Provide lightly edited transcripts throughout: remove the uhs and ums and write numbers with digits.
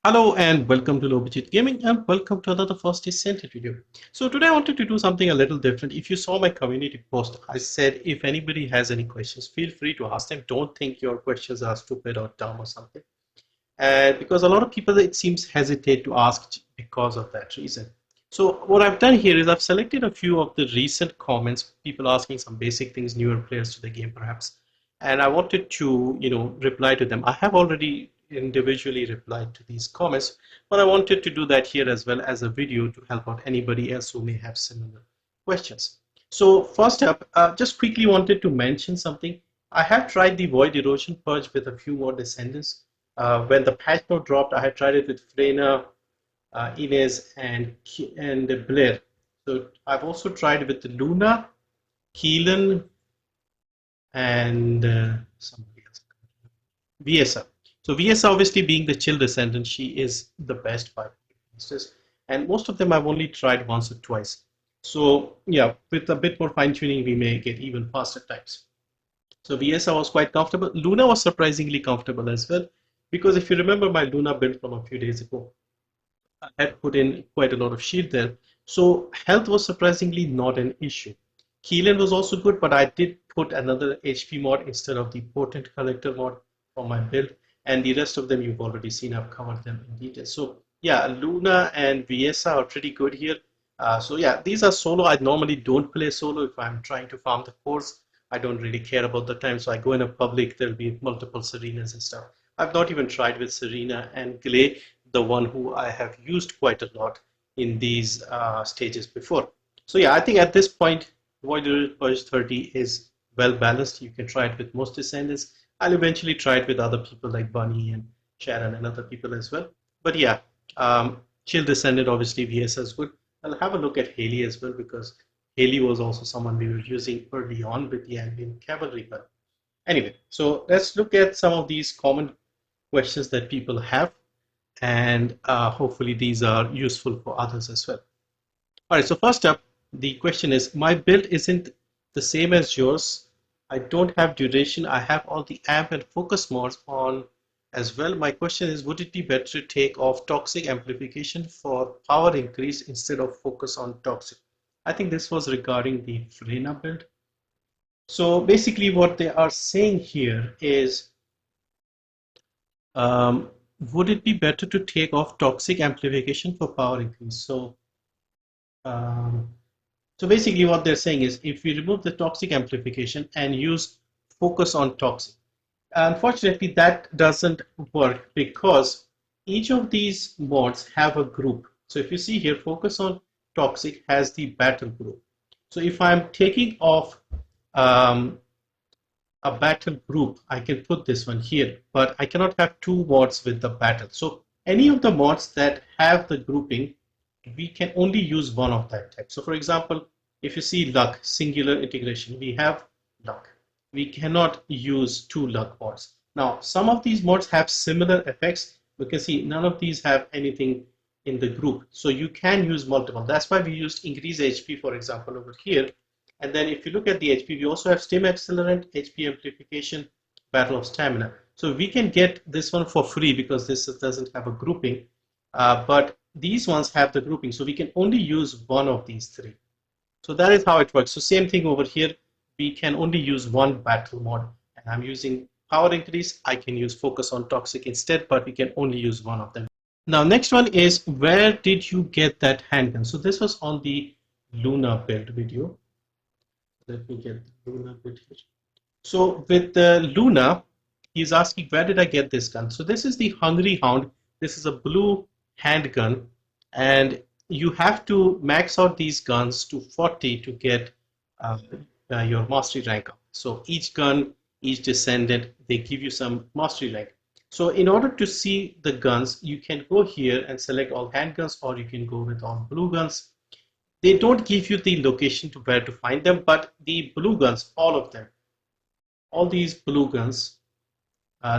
Hello and welcome to Lobijit Gaming and welcome to another first Descendant video. So today I wanted to do something a little different. If you saw my community post, I said if anybody has any questions, feel free to ask them. Don't think your questions are stupid or dumb or something. And because a lot of people, it seems, hesitate to ask because of that reason. So what I've done here is I've selected a few of the recent comments, people asking some basic things, newer players to the game perhaps, and I wanted to, reply to them. I have already individually replied to these comments, but I wanted to do that here as well as a video to help out anybody else who may have similar questions. So first up, just quickly wanted to mention something. I have tried the Void Erosion Purge with a few more Descendants. When the patch note dropped, I had tried it with Freyna, Inez, and Blair. So I've also tried with Luna, Keelan, and somebody else. VSA. So VSA, obviously being the chill descendant, she is the best by instances. And most of them I've only tried once or twice. So yeah, with a bit more fine tuning, we may get even faster times. So VSA was quite comfortable. Luna was surprisingly comfortable as well, because if you remember my Luna build from a few days ago, I had put in quite a lot of shield there. So health was surprisingly not an issue. Keelan was also good, but I did put another HP mod instead of the Potent Collector mod for my build. And the rest of them you've already seen, I've covered them in detail. So yeah, Luna and VSA are pretty good here. So yeah, these are solo. I normally don't play solo if I'm trying to farm the cores. I don't really care about the time. So I go in a public, there'll be multiple Serenas and stuff. I've not even tried with Serena and Glay, the one who I have used quite a lot in these stages before. So yeah, I think at this point, Void Purge 30 is well balanced. You can try it with most Descendants. I'll eventually try it with other people like Bunny and Sharon and other people as well. But yeah, Chill Descendant, obviously VS is good. I'll have a look at Haley as well, because Haley was also someone we were using early on with the Ambient Cavalry gun. Anyway, so let's look at some of these common questions that people have, and hopefully these are useful for others as well. All right, so first up, the question is, my build isn't the same as yours. I don't have duration. I have all the amp and focus mods on as well. My question is, would it be better to take off toxic amplification for power increase instead of focus on toxic? I think this was regarding the Frena build. So basically what they are saying here is, um, would it be better to take off toxic amplification for power increase? Um, so basically what they're saying is, if we remove the toxic amplification and use focus on toxic, unfortunately that doesn't work, because each of these mods have a group. So if you see here, focus on toxic has the battle group. So if I'm taking off um, a battle group, I can put this one here, but I cannot have two mods with the battle. So any of the mods that have the grouping, we can only use one of that type. So for example, if you see luck, singular integration, we have luck. We cannot use two luck mods. Now, some of these mods have similar effects. We can see none of these have anything in the group. So you can use multiple. That's why we used increase HP, for example, over here. And then if you look at the HP, we also have Stim Accelerant, HP Amplification, Battle of Stamina. So we can get this one for free because this doesn't have a grouping. But these ones have the grouping. So we can only use one of these three. So that is how it works. So same thing over here. We can only use one battle mod. And I'm using power increase. I can use focus on toxic instead, but we can only use one of them. Now, next one is, where did you get that handgun? So this was on the Luna build video. Let me get the Luna bit here. So with the Luna, he's asking, where did I get this gun? So this is the Hungry Hound. This is a blue handgun, and you have to max out these guns to 40 to get your mastery rank up. So each gun, each descendant, they give you some mastery rank. So in order to see the guns, you can go here and select all handguns, or you can go with all blue guns. They don't give you the location to where to find them, but the blue guns, all of them, all these blue guns,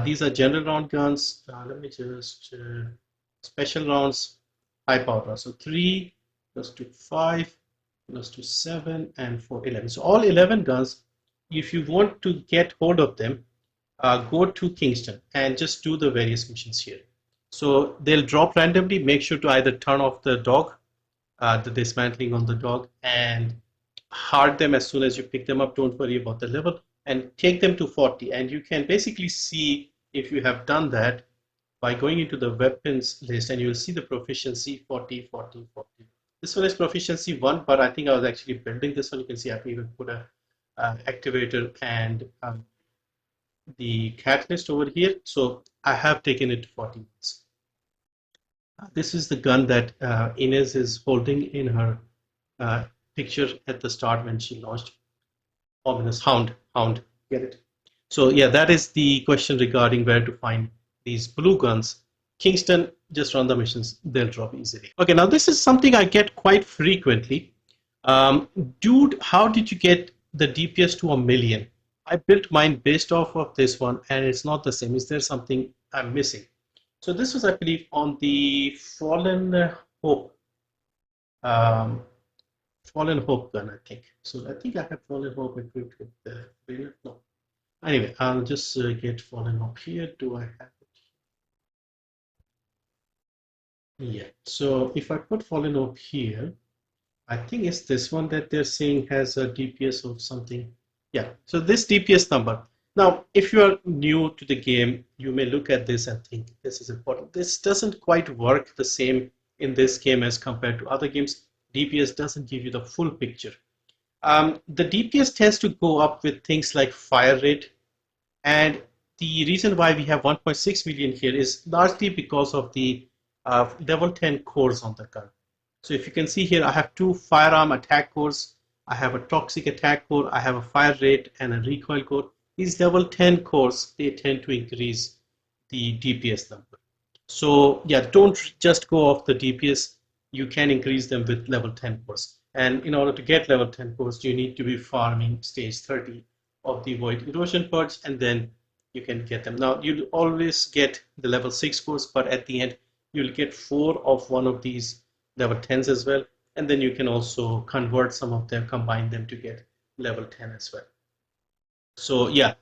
these are general round guns. Let me just special rounds, high power rounds. So 3 plus 2, 5 plus 2, 7, and 4, 11. So all 11 guns, if you want to get hold of them, go to Kingston and just do the various missions here. So they'll drop randomly. Make sure to either turn off the dog, the dismantling on the dog, and hard them as soon as you pick them up. Don't worry about the level, and take them to 40. And you can basically see if you have done that by going into the weapons list, and you'll see the proficiency 40, 40, 40. This one is proficiency 1, but I think I was actually building this one. You can see I've even put a activator and the catalyst over here. So I have taken it to 40 minutes. This is the gun that Inez is holding in her picture at the start when she launched. Ominous hound, get it? So yeah, that is the question regarding where to find these blue guns. Kingston, just run the missions, they'll drop easily. Okay, now this is something I get quite frequently. Dude, how did you get the DPS to 1,000,000? I built mine based off of this one and it's not the same. Is there something I'm missing? So this was, I believe, on the Fallen Hope. Fallen Hope gun, I think. So I think I have Fallen Hope equipped with the banner. No. Anyway, I'll just get Fallen Hope here. Do I have it? Yeah. So if I put Fallen Hope here, I think it's this one that they're saying has a DPS of something. Yeah. So this DPS number. Now, if you are new to the game, you may look at this and think this is important. This doesn't quite work the same in this game as compared to other games. DPS doesn't give you the full picture. The DPS tends to go up with things like fire rate, and the reason why we have 1.6 million here is largely because of the level 10 cores on the gun. So if you can see here, I have two firearm attack cores, I have a toxic attack core, I have a fire rate and a recoil core. These level 10 cores, they tend to increase the DPS number. So yeah, don't just go off the DPS. You can increase them with level 10 cores. And in order to get level 10 cores, you need to be farming stage 30 of the Void Erosion Purge, and then you can get them. Now, you'll always get the level 6 cores, but at the end, you'll get 4 of one of these level 10s as well. And then you can also convert some of them, combine them to get level 10 as well. So yeah,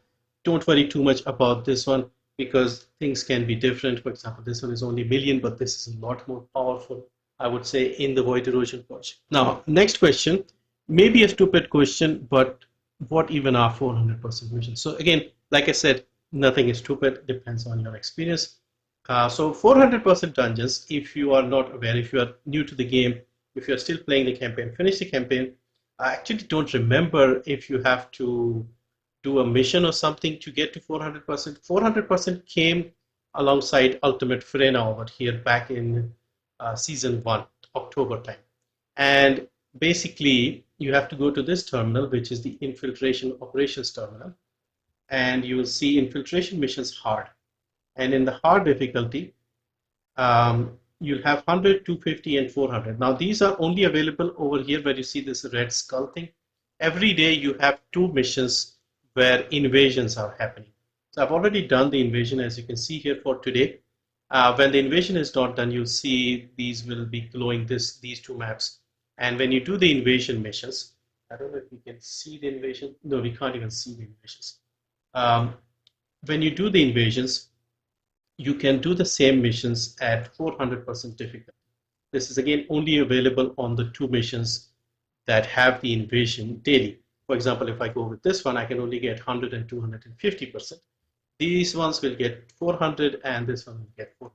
don't worry too much about this one because things can be different. For example, this one is only million, but this is a lot more powerful, I would say, in the Void Erosion Purge. Now, next question, maybe a stupid question, but what even are 400% missions? So again, like I said, nothing is stupid, depends on your experience. So 400% dungeons, if you are not aware, if you are new to the game, if you're still playing the campaign, finish the campaign. I actually don't remember if you have to do a mission or something to get to 400%. 400% came alongside Ultimate Frena over here back in season 1, October time. And basically, you have to go to this terminal, which is the Infiltration Operations terminal, and you will see Infiltration Missions hard. And in the hard difficulty, you'll have 100, 250, and 400. Now, these are only available over here where you see this red skull thing. Every day, you have 2 missions where invasions are happening. So I've already done the invasion, as you can see here for today. When the invasion is not done, you'll see these will be glowing these 2 maps. And when you do the invasion missions, I don't know if we can see the invasion. No, we can't even see the invasions. When you do the invasions, you can do the same missions at 400% difficulty. This is again only available on the 2 missions that have the invasion daily. For example, if I go with this one, I can only get 100 and 250%. These ones will get 400 and this one will get 400.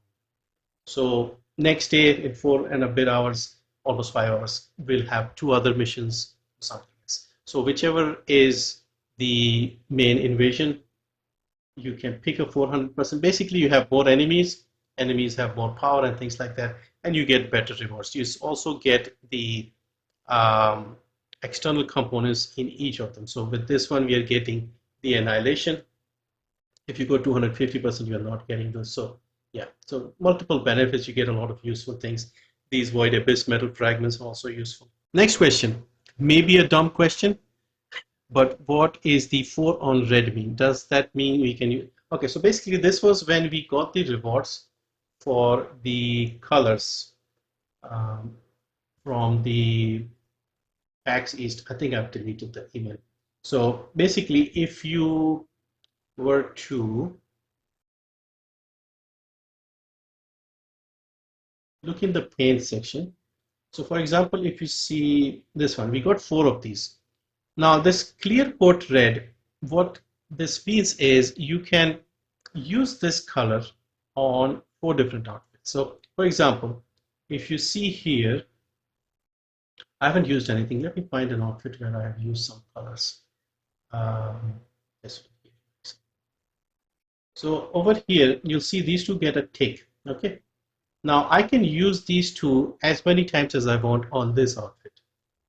So next day in 4 and a bit hours, almost 5 hours, we'll have 2 other missions, something else. So whichever is the main invasion, you can pick a 400%. Basically, you have more enemies, enemies have more power and things like that, and you get better rewards. You also get the external components in each of them. So with this one, we are getting the Annihilation. If you go 250%, you are not getting those. So yeah, so multiple benefits. You get a lot of useful things. These Void Abyss metal fragments are also useful. Next question, maybe a dumb question, but what is the 4 on red mean? Does that mean we can use? Okay, so basically this was when we got the rewards for the colors from the PAX East. I think I've deleted the email. So basically, if you were to look in the paint section. So for example, if you see this one, we got 4 of these. Now this clear coat red, what this means is you can use this color on 4 different outfits. So for example, if you see here, I haven't used anything. Let me find an outfit where I have used some colors. This one here. So over here, you'll see these two get a tick. Okay. Now I can use these two as many times as I want on this outfit.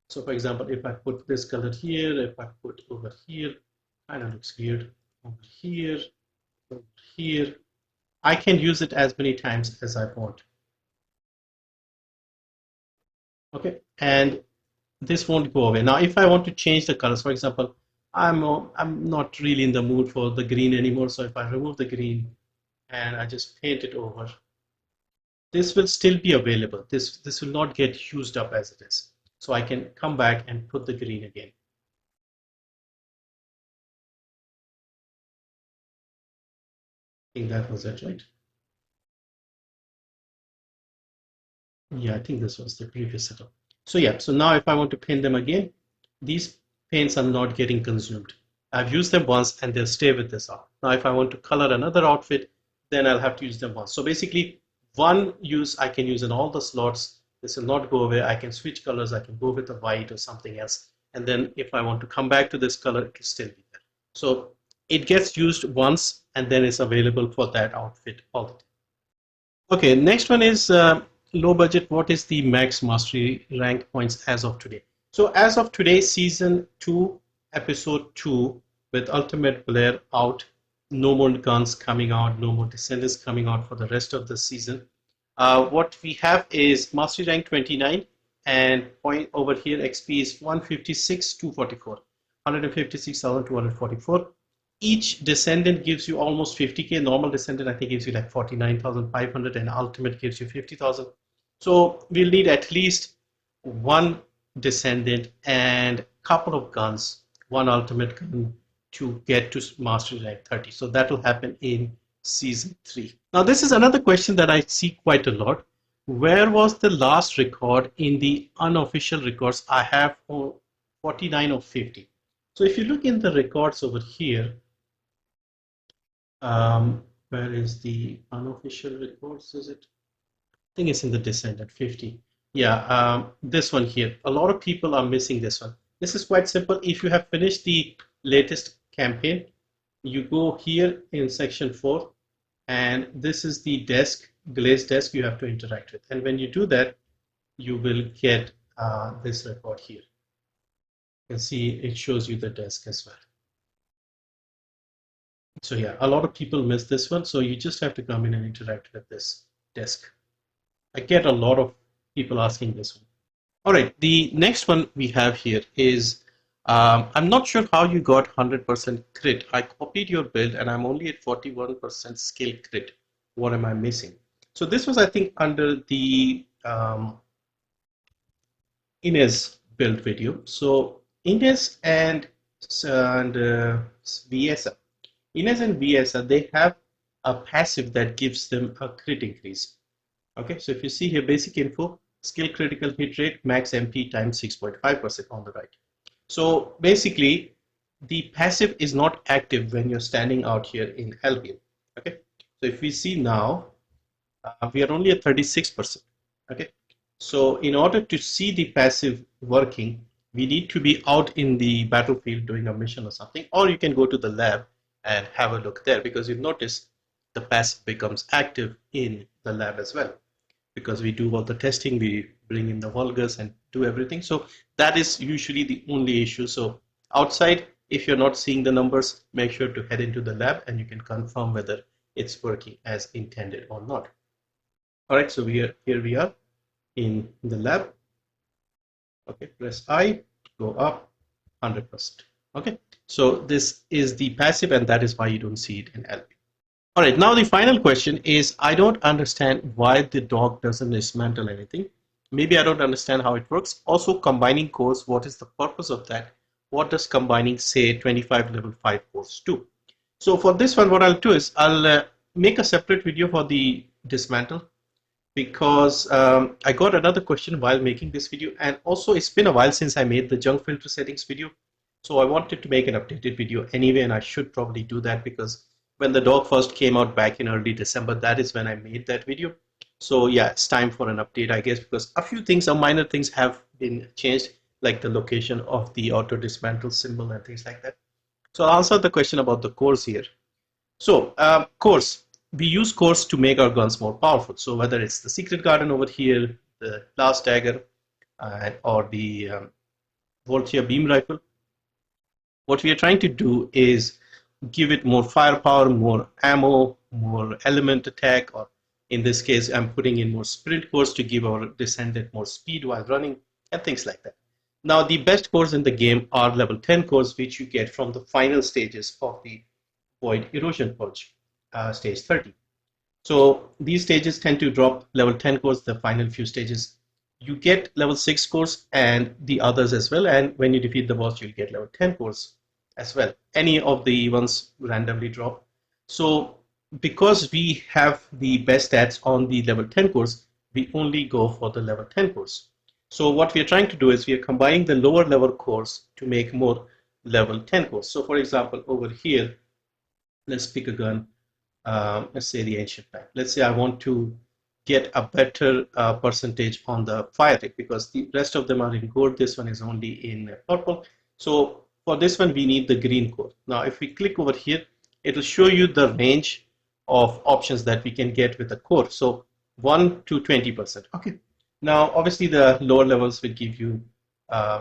So for example, if I put this color here, if I put over here, kind of looks weird. Over here, I can use it as many times as I want. Okay, and this won't go away. Now, if I want to change the colors, for example, I'm not really in the mood for the green anymore. So if I remove the green and I just paint it over, this will still be available. This will not get used up as it is. So I can come back and put the green again. I think that was it, right? Yeah, I think this was the previous setup. So yeah, so now if I want to paint them again, these paints are not getting consumed. I've used them once and they'll stay with this art. Now if I want to color another outfit, then I'll have to use them once. So basically one use I can use in all the slots. This will not go away. I can switch colors. I can go with a white or something else. And then if I want to come back to this color, it will still be there. So it gets used once and then it's available for that outfit all the time. Okay, next one is low budget. What is the max mastery rank points as of today? So as of today, season 2, episode 2, with Ultimate Blair out, no more guns coming out, no more Descendants coming out for the rest of the season. What we have is mastery rank 29, and point over here XP is 156,244, 156,244. Each Descendant gives you almost 50k. Normal Descendant I think gives you like 49,500, and Ultimate gives you 50,000. So we'll need at least one Descendant and couple of guns, one Ultimate gun to get to mastery rank 30. So that will happen in season 3. Now this is another question that I see quite a lot. Where was the last record in the unofficial records? I have 49 of 50. So if you look in the records over here, where is the unofficial records? Is it? I think it's in the Descendant 50. Yeah, this one here. A lot of people are missing this one. This is quite simple. If you have finished the latest campaign, you go here in section 4, and this is the desk, glazed desk you have to interact with. And when you do that, you will get this record here. You can see it shows you the desk as well. So yeah, a lot of people miss this one. So you just have to come in and interact with this desk. I get a lot of people asking this one. All right, the next one we have here is, I'm not sure how you got 100% crit. I copied your build and I'm only at 41% skill crit. What am I missing? So this was, I think, under the Inez build video. So Inez and VSA. Inez and VSA, they have a passive that gives them a crit increase. Okay, so if you see here, basic info, skill critical hit rate, max MP times 6.5% on the right. So basically, the passive is not active when you're standing out here in Albion. Okay, so if we see now, we are only at 36%. Okay, so in order to see the passive working, we need to be out in the battlefield doing a mission or something, or you can go to the lab and have a look there, because you'll notice the passive becomes active in the lab as well, because we do all the testing, we bring in the vulgars and do everything. So that is usually the only issue. So outside, if you're not seeing the numbers, make sure to head into the lab and you can confirm whether it's working as intended or not. All right, so here we are in the lab. Okay, press I, go up 100%. Okay, so this is the passive, and that is why you don't see it in LP. All right, now the final question is, I don't understand why the dog doesn't dismantle anything. Maybe I don't understand how it works. Also, combining cores, what is the purpose of that? What does combining, say, 25 level 5 cores do? So for this one, what I'll do is I'll make a separate video for the dismantle. because I got another question while making this video, and also it's been a while since I made the junk filter settings video. So I wanted to make an updated video anyway, and I should probably do that because when the dog first came out back in early December, that is when I made that video. So yeah, it's time for an update, I guess, because a few things, some minor things have been changed, like the location of the auto dismantle symbol and things like that. So I'll answer the question about the cores here. So cores, we use cores to make our guns more powerful. So whether it's the secret garden over here, the blast dagger, or the Voltia beam rifle, what we are trying to do is give it more firepower, more ammo, more element attack, or in this case, I'm putting in more sprint cores to give our Descendant more speed while running, and things like that. Now, the best cores in the game are level 10 cores, which you get from the final stages of the Void Erosion Purge, stage 30. So these stages tend to drop level 10 cores, the final few stages. You get level 6 cores and the others as well. And when you defeat the boss, you'll get level 10 cores as well. Any of the ones randomly drop. So because we have the best stats on the level 10 cores, we only go for the level 10 cores. So what we are trying to do is we are combining the lower level cores to make more level 10 cores. So for example, over here, let's pick a gun. Let's say the ancient knight. Let's say I want to get a better percentage on the fire rate because the rest of them are in gold. This one is only in purple. So for this one, we need the green core. Now, if we click over here, it will show you the range of options that we can get with the core. So 1 to 20%. Okay. Now, obviously, the lower levels will give you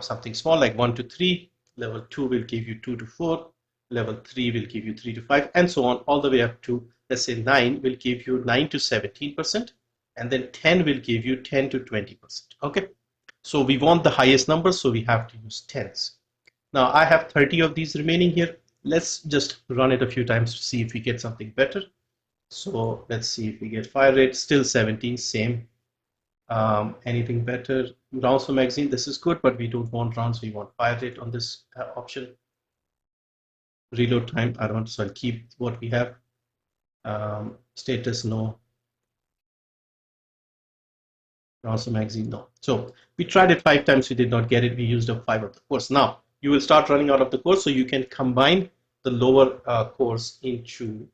something small like 1 to 3. Level 2 will give you 2 to 4. Level 3 will give you 3 to 5, and so on, all the way up to, let's say, 9 will give you 9 to 17%, and then 10 will give you 10 to 20%. Okay, so we want the highest number, so we have to use tens. Now I have 30 of these remaining here. Let's just run it a few times to see if we get something better. So let's see if we get fire rate, still 17, same. Anything better? Rounds per magazine, this is good, but we don't want rounds, we want fire rate on this option. Reload time, I don't, so I'll keep what we have. Status, no. Also magazine, no. So we tried it 5 times, we did not get it. We used up 5 of the cores. Now you will start running out of the cores, so you can combine the lower cores into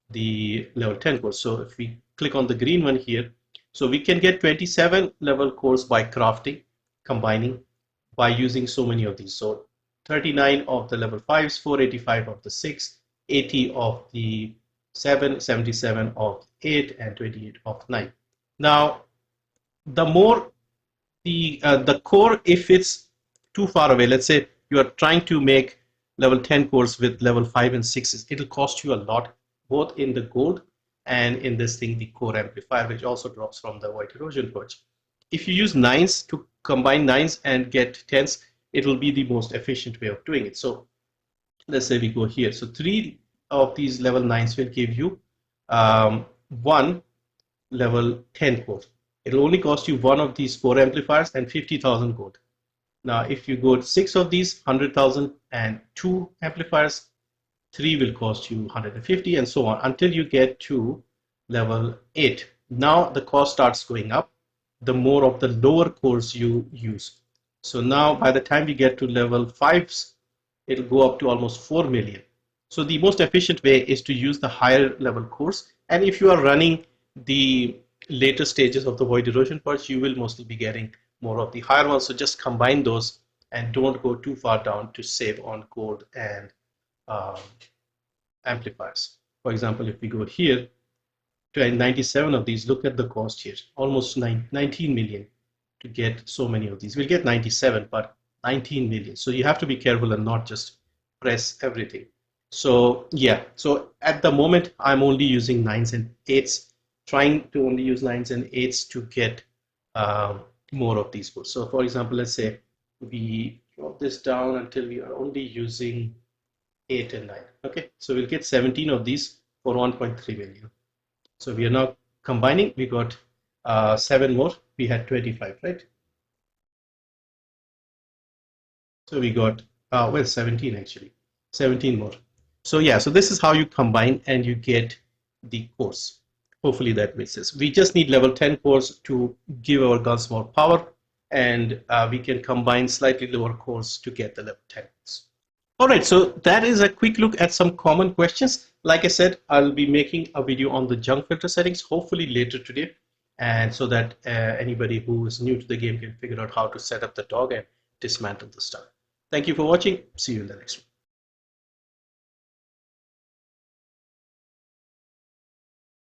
the level 10 cores. So if we click on the green one here, so we can get 27 level cores by crafting, combining, by using so many of these. So 39 of the level 5s, 485 of the 6, 80 of the 7, 77 of 8, and 28 of 9. Now, the more the core, if it's too far away, let's say you are trying to make level 10 cores with level 5 and 6s, it'll cost you a lot, both in the gold and in this thing, the core amplifier, which also drops from the Void Erosion Purge. If you use 9s to combine 9s and get 10s, it will be the most efficient way of doing it. So let's say we go here. So 3 of these level 9s will give you 1 level 10 core. It will only cost you 1 of these 4 amplifiers and 50,000 gold. Now, if you go 6 of these, 100,000 and 2 amplifiers, 3 will cost you 150, and so on until you get to level 8. Now the cost starts going up the more of the lower cores you use. So now by the time we get to level 5s, it'll go up to almost 4 million. So the most efficient way is to use the higher level cores. And if you are running the later stages of the Void Erosion Purge, you will mostly be getting more of the higher ones. So just combine those and don't go too far down to save on gold and amplifiers. For example, if we go here to 97 of these, look at the cost here, almost 19 million to get so many of these. We'll get 97, but 19 million. So you have to be careful and not just press everything. So yeah, so at the moment, I'm only using 9s and 8s, trying to only use 9s and 8s to get more of these cores. So for example, let's say we drop this down until we are only using 8 and 9. Okay, so we'll get 17 of these for 1.3 million. So we are now combining, we got 7 more, we had 25, right? So we got, well, 17 actually, 17 more. So yeah, so this is how you combine and you get the cores. Hopefully that makes sense. We just need level 10 cores to give our guns more power, and we can combine slightly lower cores to get the level 10 ones. All right, so that is a quick look at some common questions. Like I said, I'll be making a video on the junk filter settings, hopefully later today, and so that anybody who is new to the game can figure out how to set up the dog and dismantle the stuff. Thank you for watching. See you in the next one.